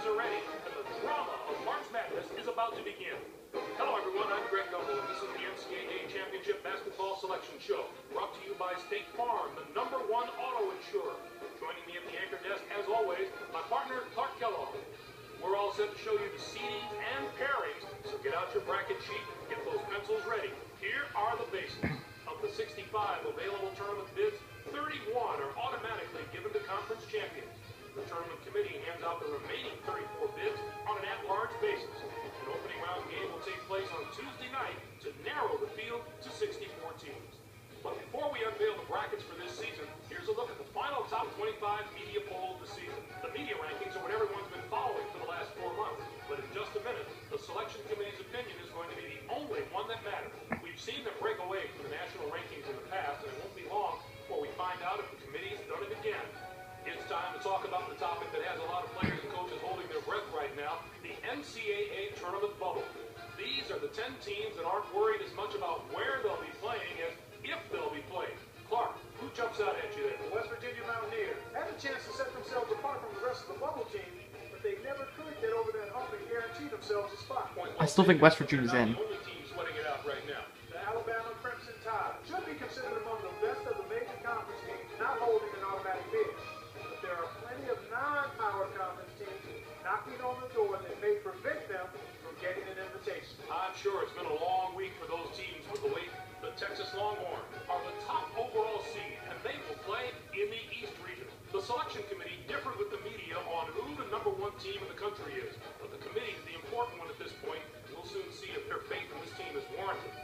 are ready, and the drama of March Madness is about to begin. Hello, everyone. I'm Greg Gumbel, and this is the NCAA Championship Basketball Selection Show, brought to you by State Farm, the #1 auto insurer. Joining me at the anchor desk, as always, my partner, Clark Kellogg. We're all set to show you the seedings and pairings, so get out your bracket sheet, get those pencils ready. Here are the basics. Of the 65 available tournament bids, 31 are automatically given to conference champions. The tournament committee hands out the remaining 34 bids on an at-large basis. An opening round game will take place on Tuesday night to narrow the field to 64 teams. But before we unveil the brackets for this season, here's a look at the final top 25 media poll of the season. The media rankings are what everyone's been following for the last 4 months. But in just a minute, the selection committee's opinion is going to be the only one that matters. We've seen them break away from the national rankings in the past, and it won't be long before we find out if the committee's done it again. It's time to talk about the topic that has a lot of players and coaches holding their breath right now, the NCAA tournament bubble. These are the 10 teams that aren't worried as much about where they'll be playing as if they'll be playing. Clark, who jumps out at you there? The West Virginia Mountaineers had a chance to set themselves apart from the rest of the bubble team, but they never could get over that hump and guarantee themselves a spot. I still think West Virginia's in. The only team sweating it out right now. The Alabama Crimson Tide should be considered among the best of the major conference teams, not holding an automatic bid. But there are plenty of non-power conference teams knocking on the door that may prevent them from getting an invitation. I'm sure it's been a long week for those teams with the weight. The Texas Longhorns are the top overall seed, and they will play in the East region. The selection committee differed with the media on who the #1 team in the country is, but the committee is the important one at this point. We'll soon see if their faith in this team is warranted.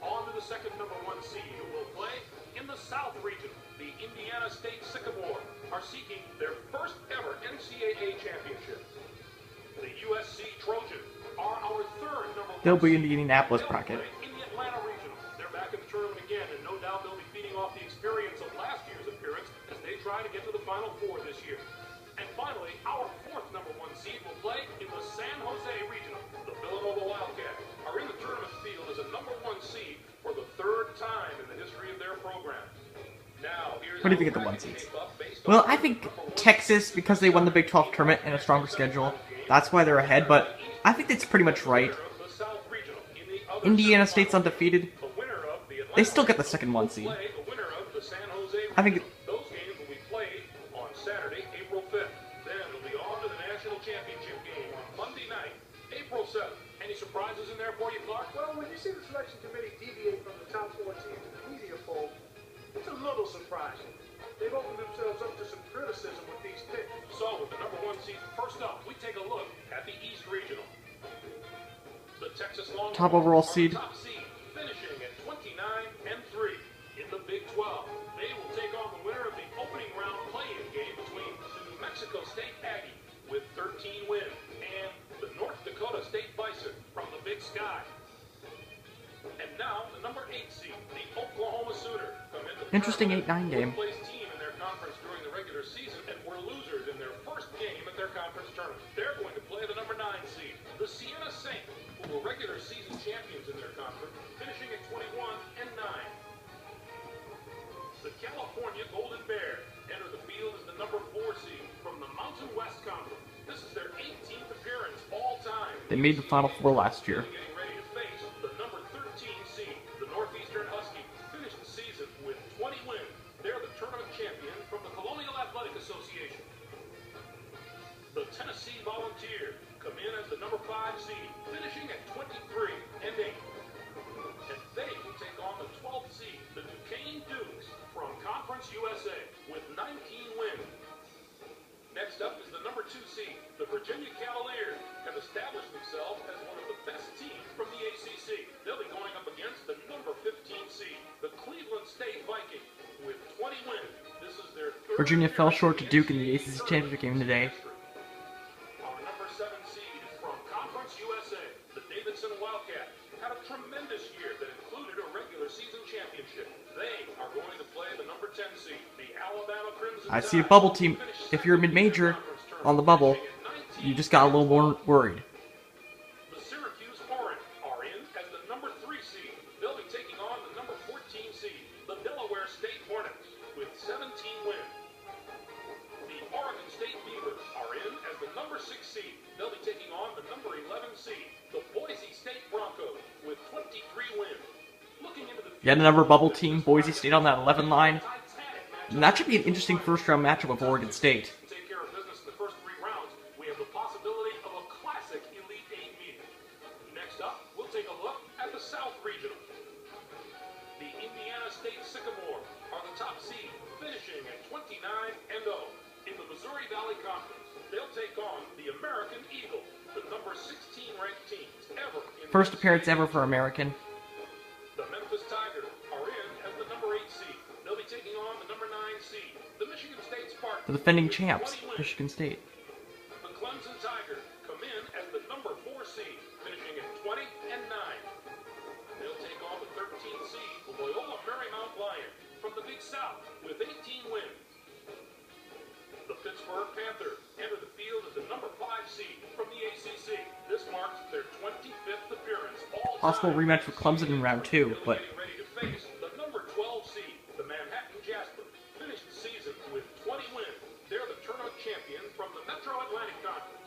On to the second #1 seed, who will play in the South region. The Indiana State Sycamore are seeking their first ever NCAA championship. The USC Trojans are our third #1 They'll be in seed. the Indianapolis They'll bracket. play in the Atlanta regional. They're back in the tournament again, and no doubt they'll be feeding off the experience of last year's appearance as they try to get to the Final Four this year. And finally, our fourth #1 seed will play in the San Jose regional. The Villanova Wildcats are in the tournament field as a #1 seed for the third time in the history of their program. Now, here's What do you think of the 1 seeds? Well, I think Texas, because they won the Big 12 tournament and a stronger schedule, that's why they're ahead, but I think that's pretty much right. Indiana State's undefeated. They still get the second 1 seed. I think those games will be played on Saturday, April 5th. Then we'll be on to the national championship game on Monday night, April 7th. Any surprises in there for you, Clark? Well, when you see the selection committee deviate from the top 4 teams in the media poll, it's a little surprising. They've opened themselves up to some criticism with these picks. So, with the #1 seed first up, we take a look at the East Regional. The Texas Longhorns Top overall are the seed. top seed, finishing at 29-3 in the Big 12. They will take on the winner of the opening round play-in game between the New Mexico State Aggie with 13 wins and the North Dakota State Bison from the Big Sky. And now, the #8 seed, the Oklahoma Sooners, come into the Interesting tournament 8-9 game. with fourth-place team in their conference during the regular season and were losers in their first game at their conference tournament. They're going to play the #9 seed, the Siena Saints, who were regular season champions in their conference, finishing at 21-9. The California Golden Bears enter the field as the #4 seed from the Mountain West Conference. This is their 18th appearance all time. they made the Final Four last year. Getting ready to face the #13 seed, the Northeastern Huskies, finished the season with 20 wins. They're the tournament champions from the Colonial Athletic Association. The Tennessee Volunteers come in as the #5 seed, finishing at 23-8. And they will take on the 12th seed, the Duquesne Dukes, from Conference USA, with 19 wins. Next up is the #2 seed. The Virginia Cavaliers have established themselves as one of the best teams from the ACC. They'll be going up against the #15 seed, the Cleveland State Vikings, with 20 wins. This is their third Virginia fell appearance short to in Duke in the NCAA ACC championship game today. Our #7 seed is from Conference USA. The Davidson Wildcats had a tremendous year that included a regular season championship. They are going to play the #10 seed, the Alabama Crimson I see a Tide, bubble team. finished If you're a second in mid-major their conference tournament, on the bubble, finishing at 19 you just got a little more worried. The Syracuse Orange are in as the #3 seed. They'll be taking on the #14 seed, the Delaware State Hornets, with 17 wins. The Oregon State Beavers are in as the number 6 seed, they'll be taking on the number 11 seed, the Boise State Broncos, with 23 wins. Looking into the Yet another bubble team, Boise State on that 11 line. And that should be an interesting first-round matchup with Oregon State. Take care of business in the first 3 rounds. We have the possibility of a classic Elite 8 meeting. Next up, we'll take a look at the South Regional. The Indiana State Sycamore are the top seed, finishing at 29-0. In the Missouri Valley Conference, they'll take on the American Eagle, the number 16 ranked teams ever. First appearance ever for American. The Memphis Tigers are in as the number 8 seed. They'll be taking on the number 9 seed, the Michigan State Spartans. The defending champs, Michigan State. The Clemson Tigers come in as the number 4 seed, finishing at 20-9. They'll take on the 13th seed, the Loyola Marymount Lions, from the Big South with 18 wins. The Pittsburgh Panthers enter the field as the number 5 seed from the ACC. This marks their 25th appearance. Possible rematch with Clemson in round 2, but Getting ready to face the number 12 seed, the Manhattan Jaspers. Finished the season with 20 wins. They're the tournament champions from the Metro Atlantic Conference.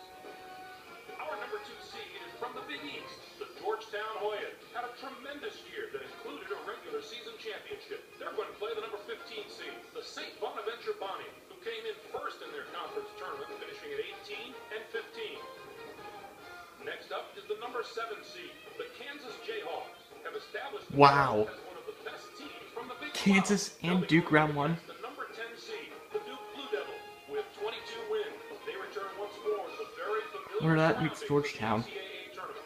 Our number 2 seed is from the Big East. The Georgetown Hoyas had a tremendous year that included a regular season championship. They're going to play the number 15 seed, the St. Bonaventure Bonnie, who came in first in their conference tournament, finishing at 18-15. Next up is the number 7 seed, the Kansas Jayhawks, have established wow. themselves as one of the best teams from the Big Kansas 12. and Duke round 1. The number 10 seed, the Duke Blue Devils, with 22 wins. They return once more to the very familiar Where that meets surroundings Georgetown. of the NCAA tournament.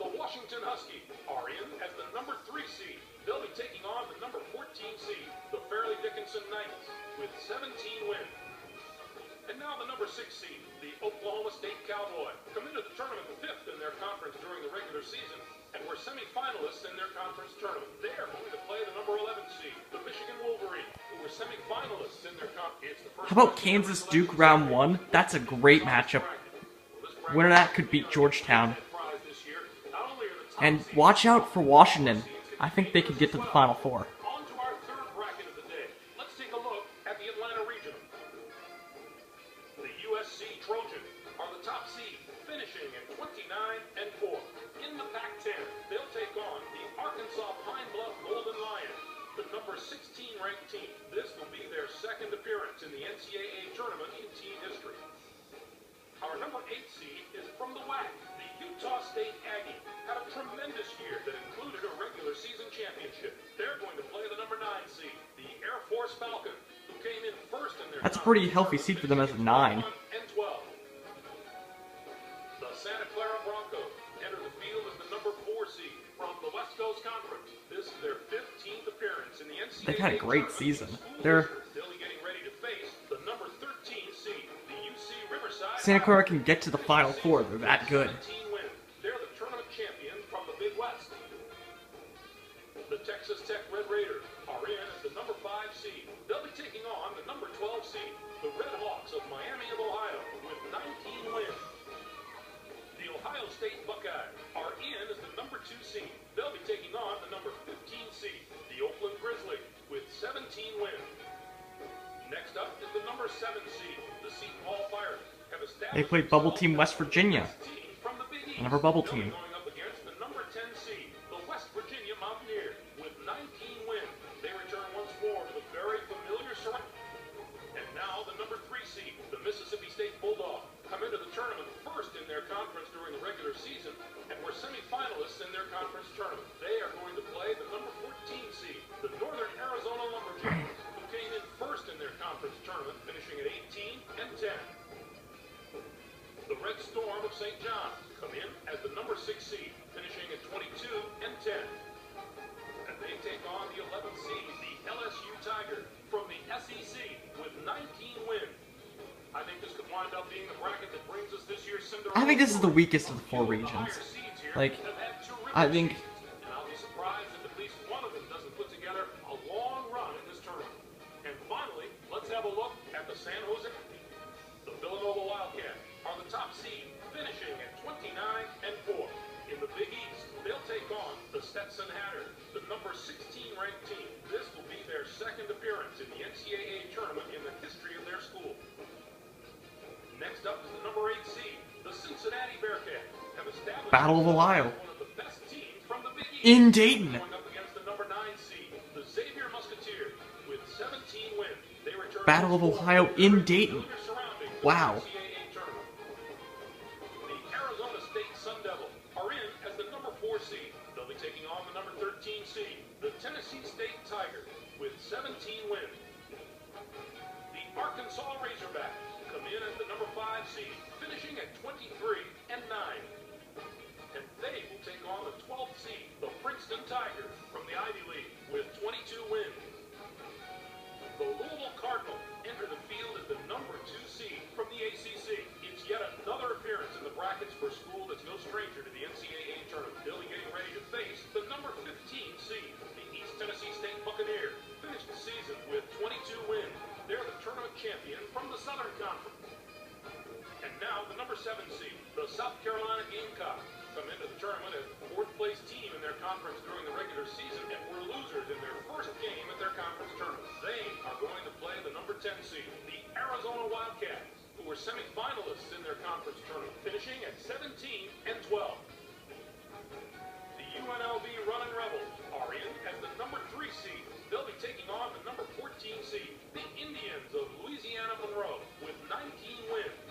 The Washington Huskies are in as the number 3 seed. They'll be taking on the number 14 seed, the Fairleigh Dickinson Knights, with 17 wins. And now the number 6 seed, the Oklahoma State Cowboys, come into the tournament 5th in their conference during the regular season, and were semifinalists in their conference tournament. They are going to play the number 11 seed, the Michigan Wolverines, who were semifinalists in their conference. How about Kansas Duke round 1? That's a great matchup. Winner of that could beat Georgetown. And watch out for Washington. I think they could get to the Final Four. On to our 3rd bracket of the day. Let's take a look at the Atlanta Regional. The USC Trojans are the top seed, finishing at 29-4. In the Pac-10, they'll take on the Arkansas Pine Bluff Golden Lions, the number 16 ranked team. This will be their 2nd appearance in the NCAA tournament in team history. Our number 8 seed is from the WAC. The Utah State Aggies had a tremendous year that included a regular season championship. They're going to play the number 9 seed, the Air Force Falcons, who came in first in their That's a pretty healthy seed for them as a 9. and 12. The Santa Clara Broncos enter the field as the number 4 seed from the West Coast Conference. This is their 15th appearance in the NCAA. They've had a great tournament. season. They'll be getting ready to face the number 13 seed, the UC Riverside. Santa Clara can get to the Final Four. They're that good. 17 wins. They're the tournament champions from the Big West. The Texas Tech Red Raiders are in as the number 5 seed. They'll be taking on the number 12 seed, the Red Hawks of Miami of Ohio, with 19 wins. The Ohio State Buckeyes are in as the number 2 seed. They'll be taking on the number 15 seed, the Oakland Grizzlies, with 17 wins. Next up is the number 7 seed, the Seton Hall Pirates. Have established They played Bubble Team West Virginia. from the Big East. Another bubble They'll be team. going up against the number 10 seed, the West Virginia Mountaineers, with 19 wins. They return once more to the very familiar surroundings. And now the number 3 seed, the Mississippi State Bulldogs, come into the tournament first in their conference during the regular season and were semifinalists in their conference tournament. They are going to play the number 14 seed, the Northern Arizona Lumberjacks, who came in first in their conference tournament, finishing at 18-10. The Red Storm of St. John's come in as the number 6 seed, finishing at 22-10. And they take on the 11th seed, the LSU Tigers, from the SEC, with 19 wins. I think this could wind up being the bracket that brings us this year's Cinderella. I think this is the weakest of the 4 regions. Like, I think And I'll be surprised if at least one of them doesn't put together a long run in this tournament. And finally, let's have a look at the San Jose. The Villanova Wildcats are the top seed, finishing at 29-4. In the Big East, they'll take on the Stetson Hatters, the number 16 ranked team. This will be their 2nd appearance in the NCAA tournament in the history of their school. Next up is the number 8 seed, the Cincinnati Bearcats, have established Battle of Ohio. one of the best teams from the Big East. In Dayton. Going up against the number 9 seed, the Xavier Musketeers, with 17 wins. They return Battle of Ohio in Dayton. Wow. The Arizona State Sun Devils are in as the number 4 seed. They'll be taking on the number 13 seed, the Tennessee State Tigers, with 17 wins. The Arkansas Razorbacks come in as the number 5 seed, finishing at 23-9. And they will take on the 12th seed, the Princeton Tigers, from the Ivy League, with 22 wins. The Louisville Cardinals enter the field as the number 2 seed from the ACC. It's yet another appearance in the brackets for a school that's no stranger to the NCAA tournament. They'll be getting ready to face the number 15 seed, the East Tennessee State Buccaneers. Finished the season with 22 wins. They're the tournament champion from the Southern Conference. And now the number 7 seed, the South Carolina Gamecocks, come into the tournament as the 4th place team in their conference during the regular season and were losers in their first game at their conference tournament. They are going to play the number 10 seed, the Arizona Wildcats, who were semifinalists in their conference tournament, finishing at 17-12. The UNLV Runnin' Rebels are in as the number 3 seed. They'll be taking on the number 14 seed, the Indians of Louisiana Monroe, with 19 wins.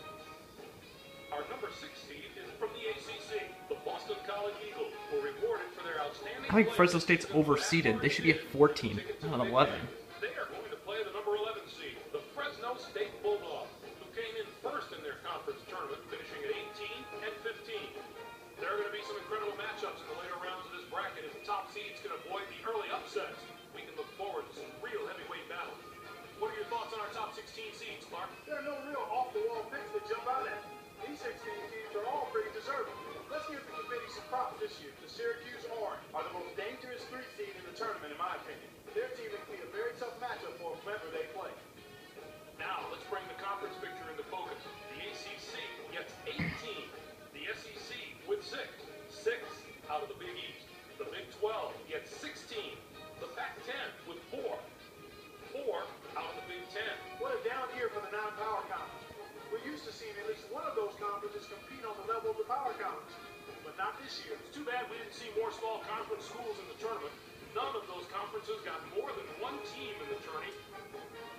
Our number 6 seed is from the ACC. The Boston College Eagles were rewarded for their outstanding I think play. Fresno State's overseeded. They should be at 14, not 11. They are going to play the number 11 seed, the Fresno State Bulldogs, who came in first in their conference tournament, finishing at 18-15. There are going to be some incredible matchups in the later rounds of this bracket as the top seeds can avoid the early upsets. We can look forward to some real heavyweight battles. What are your thoughts on our top 16 seeds, Clark? There are no real off-the-wall picks that jump out at me. These 16 teams are all pretty deserving. Let's give the committee some props this year. The Syracuse Orange are the most dangerous 3 seed in the tournament, in my opinion. Their team can be a very tough matchup for whomever they play. Now, let's bring the conference picture into focus. The ACC gets 18. The SEC with 6. 6 out of the Big East. The Big 12 gets 16. The Pac-10 with 4. 4 out of the Big 10. What a down year for the non-power conference. We're used to seeing at least one of those conferences compete on the level of the power conference, but not this year. It's too bad we didn't see more small conference schools in the tournament. None of those conferences got more than 1 team in the tourney.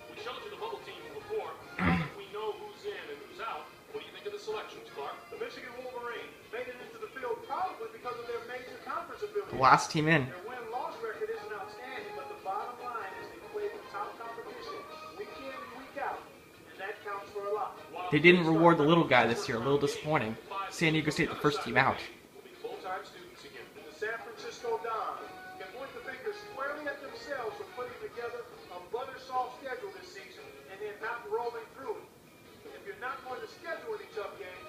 We showed you the bubble teams before. Now that we know who's in and who's out, what do you think of the selections, Clark? The Michigan Wolverines made it into the field probably because of their major conference ability. The last team in. Their win-loss record isn't outstanding, but the bottom line is they play the top competition week in and week out, and that counts for a lot. They didn't reward the little guy this year. A little disappointing. San Diego State, the first team out. Will be full-time students again. The San Francisco Dons can point the finger squarely at themselves for putting together a butter-soft schedule this season and then not rolling through it. If you're not going to schedule any tough games,